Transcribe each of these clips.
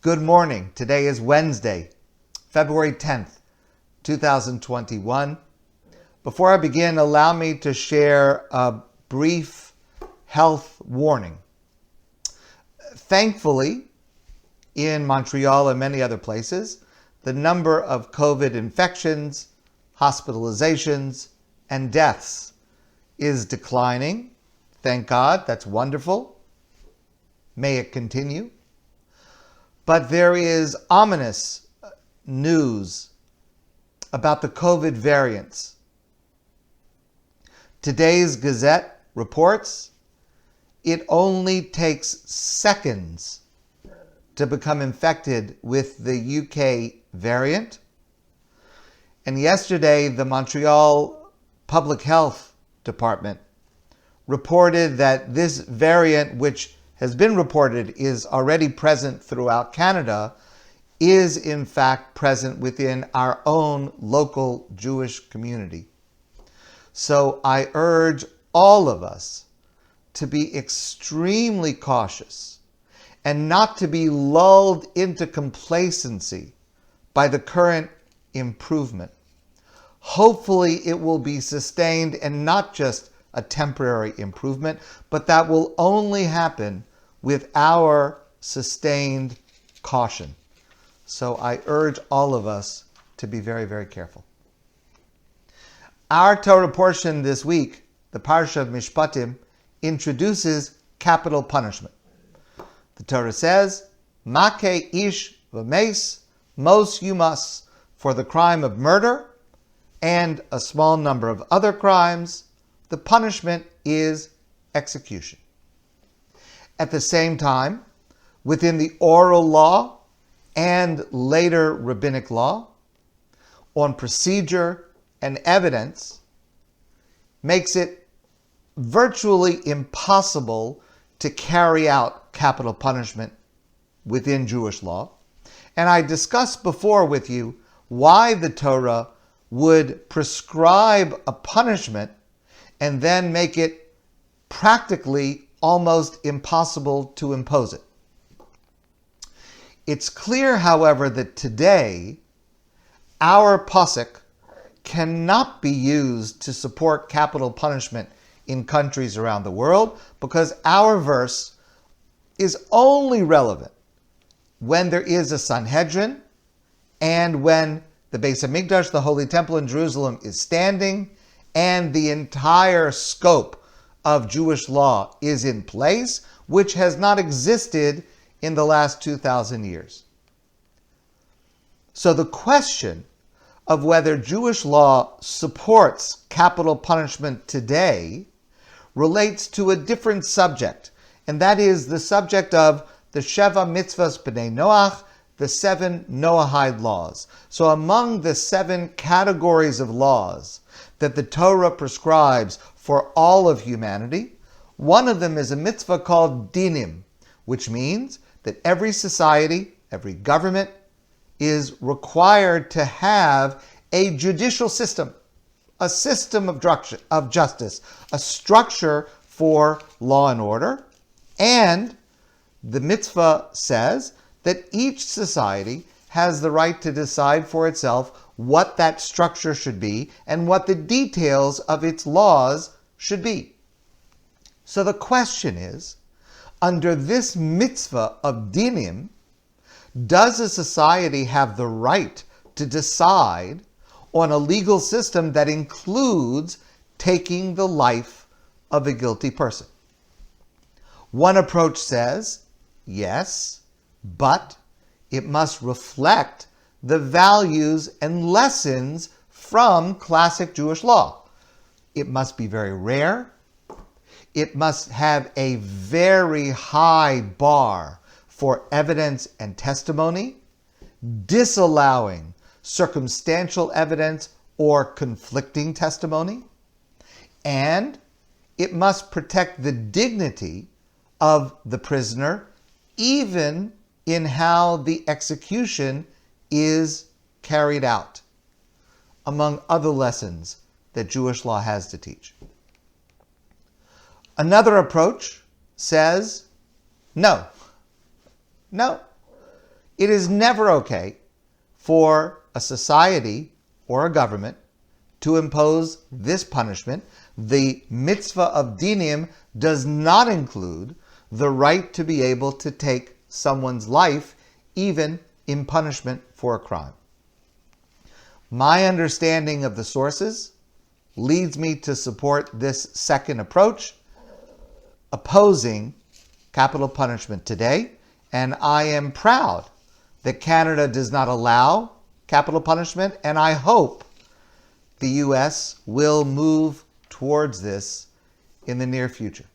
Good morning. Today is Wednesday, February 10th, 2021. Before I begin, allow me to share a brief health warning. Thankfully, in Montreal and many other places, the number of COVID infections, hospitalizations, and deaths is declining. Thank God, that's wonderful. May it continue. But there is ominous news about the COVID variants. Today's Gazette reports it only takes seconds to become infected with the UK variant. And yesterday, the Montreal Public Health Department reported that this variant, which has been reported is already present throughout Canada, is in fact present within our own local Jewish community. So I urge all of us to be extremely cautious and not to be lulled into complacency by the current improvement. Hopefully it will be sustained and not just a temporary improvement, but that will only happen with our sustained caution. So I urge all of us to be very, very careful. Our Torah portion this week, the Parsha of Mishpatim, introduces capital punishment. The Torah says, Make ish v'meis, mos yumas, for the crime of murder and a small number of other crimes, the punishment is execution. At the same time, within the oral law and later rabbinic law, on procedure and evidence, makes it virtually impossible to carry out capital punishment within Jewish law. And I discussed before with you why the Torah would prescribe a punishment and then make it practically almost impossible to impose it. It's clear, however, that today our pasuk cannot be used to support capital punishment in countries around the world because our verse is only relevant when there is a Sanhedrin and when the Beis Hamikdash, the Holy Temple in Jerusalem, is standing and the entire scope of Jewish law is in place, which has not existed in the last 2,000 years. So the question of whether Jewish law supports capital punishment today relates to a different subject, and that is the subject of the Sheva Mitzvahs B'nai Noach, the 7 Noahide laws. So among the 7 categories of laws that the Torah prescribes for all of humanity, one of them is a mitzvah called dinim, which means that every society, every government is required to have a judicial system, a system of justice, a structure for law and order. And the mitzvah says that each society has the right to decide for itself what that structure should be and what the details of its laws should be. So the question is, under this mitzvah of dinim, does a society have the right to decide on a legal system that includes taking the life of a guilty person? One approach says, yes, but it must reflect the values and lessons from classic Jewish law. It must be very rare. It must have a very high bar for evidence and testimony, disallowing circumstantial evidence or conflicting testimony, and it must protect the dignity of the prisoner, even in how the execution is carried out, among other lessons that Jewish law has to teach. Another approach says, no, It is never okay for a society or a government to impose this punishment. The mitzvah of dinim does not include the right to be able to take someone's life, even in punishment for a crime. My understanding of the sources leads me to support this second approach, opposing capital punishment today, and I am proud that Canada does not allow capital punishment, and I hope the U.S. will move towards this in the near future.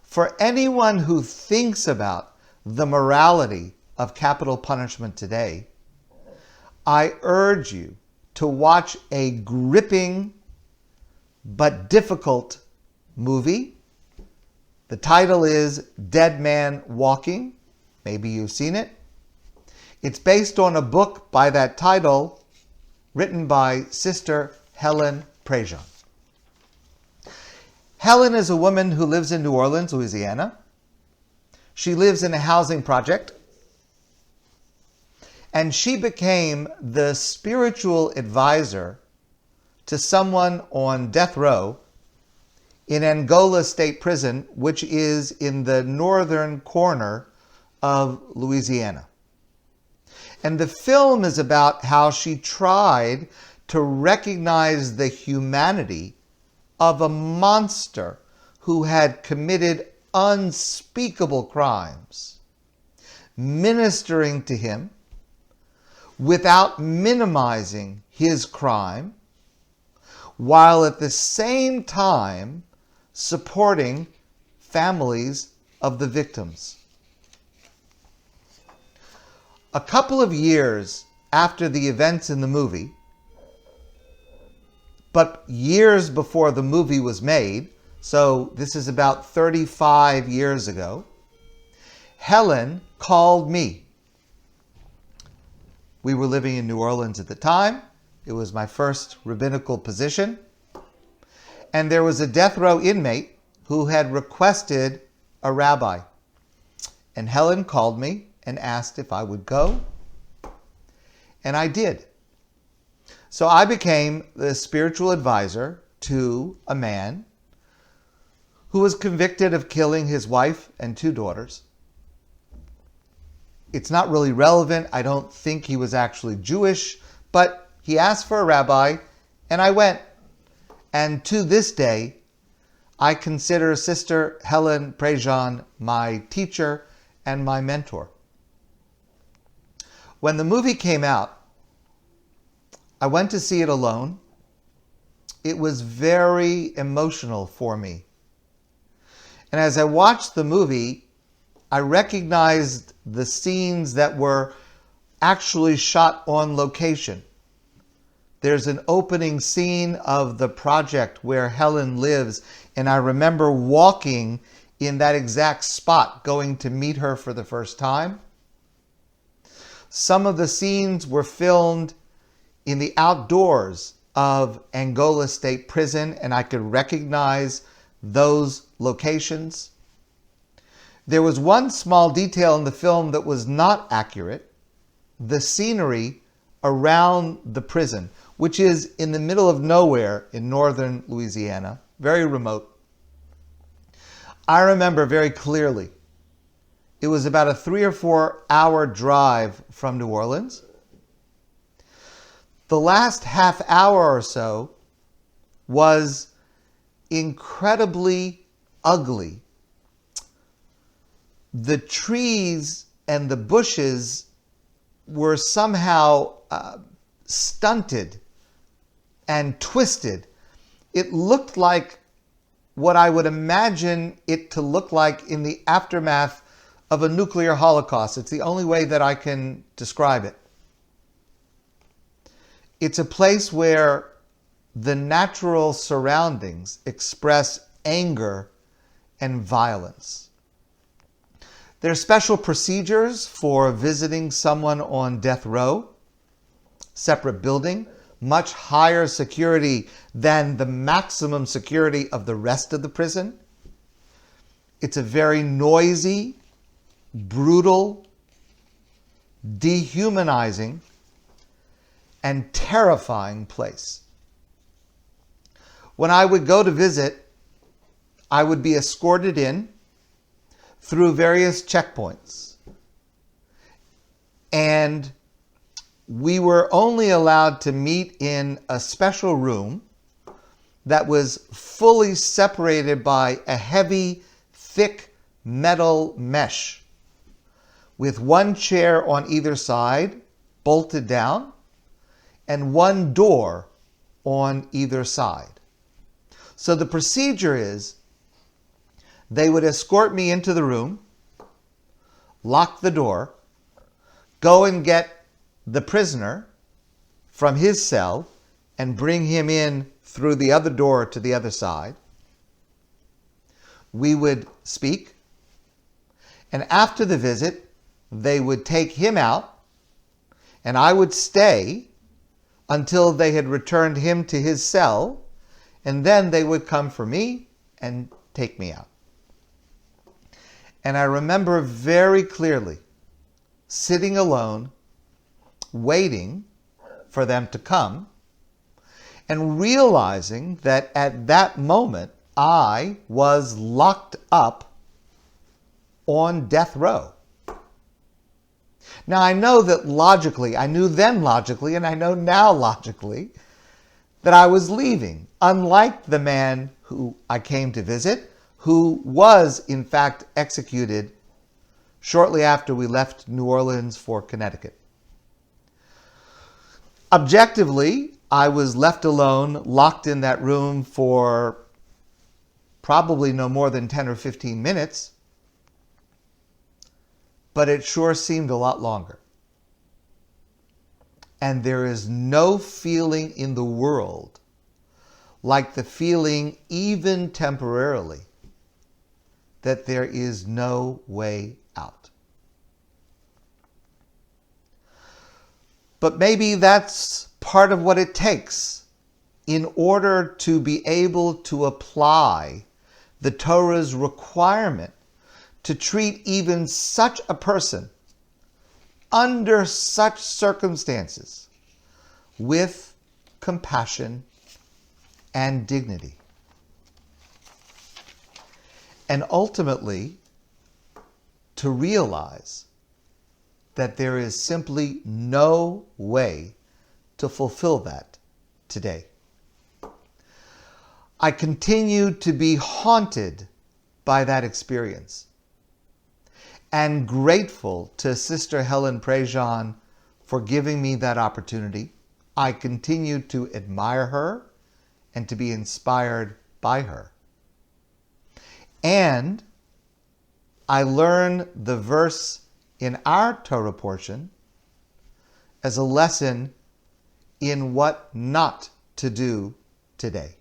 For anyone who thinks about the morality of capital punishment today, I urge you to watch a gripping but difficult movie. The title is Dead Man Walking. Maybe you've seen it. It's based on a book by that title written by Sister Helen Prejean. Helen is a woman who lives in New Orleans, Louisiana. She lives in a housing project. And she became the spiritual advisor to someone on death row in Angola State Prison, which is in the northern corner of Louisiana. And the film is about how she tried to recognize the humanity of a monster who had committed unspeakable crimes, ministering to him without minimizing his crime, while at the same time supporting families of the victims. A couple of years after the events in the movie, but years before the movie was made, so this is about 35 years ago, Helen called me. We were living in New Orleans at the time. It was my first rabbinical position. And there was a death row inmate who had requested a rabbi. And Helen called me and asked if I would go. And I did. So I became the spiritual advisor to a man who was convicted of killing his wife and 2 daughters. It's not really relevant. I don't think he was actually Jewish, but he asked for a rabbi, and I went. And to this day, I consider Sister Helen Prejean my teacher and my mentor. When the movie came out, I went to see it alone. It was very emotional for me. And as I watched the movie, I recognized the scenes that were actually shot on location. There's an opening scene of the project where Helen lives, and I remember walking in that exact spot, going to meet her for the first time. Some of the scenes were filmed in the outdoors of Angola State Prison, and I could recognize those locations. There was one small detail in the film that was not accurate: the scenery around the prison, which is in the middle of nowhere in northern Louisiana, very remote. I remember very clearly, it was about a 3 or 4 hour drive from New Orleans. The last half hour or so was incredibly ugly. The trees and the bushes were somehow stunted and twisted. It looked like what I would imagine it to look like in the aftermath of a nuclear holocaust. It's the only way that I can describe it. It's a place where the natural surroundings express anger and violence. There are special procedures for visiting someone on death row, separate building, much higher security than the maximum security of the rest of the prison. It's a very noisy, brutal, dehumanizing, and terrifying place. When I would go to visit, I would be escorted in through various checkpoints. And we were only allowed to meet in a special room that was fully separated by a heavy, thick metal mesh with one chair on either side bolted down and one door on either side. So the procedure is they would escort me into the room, lock the door, go and get the prisoner from his cell and bring him in through the other door to the other side. We would speak, and after the visit, they would take him out, and I would stay until they had returned him to his cell, and then they would come for me and take me out. And I remember very clearly sitting alone, waiting for them to come, and realizing that at that moment I was locked up on death row. Now I know that logically, I knew then logically, and I know now logically, that I was leaving, unlike the man who I came to visit, who was in fact executed shortly after we left New Orleans for Connecticut. Objectively, I was left alone, locked in that room for probably no more than 10 or 15 minutes, but it sure seemed a lot longer. And there is no feeling in the world like the feeling, even temporarily, that there is no way out. But maybe that's part of what it takes in order to be able to apply the Torah's requirement to treat even such a person under such circumstances with compassion and dignity. And ultimately, to realize that there is simply no way to fulfill that today. I continue to be haunted by that experience and grateful to Sister Helen Prejean for giving me that opportunity. I continue to admire her and to be inspired by her. And I learn the verse in our Torah portion as a lesson in what not to do today.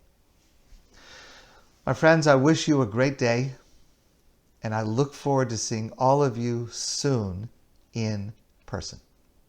My friends, I wish you a great day, and I look forward to seeing all of you soon in person.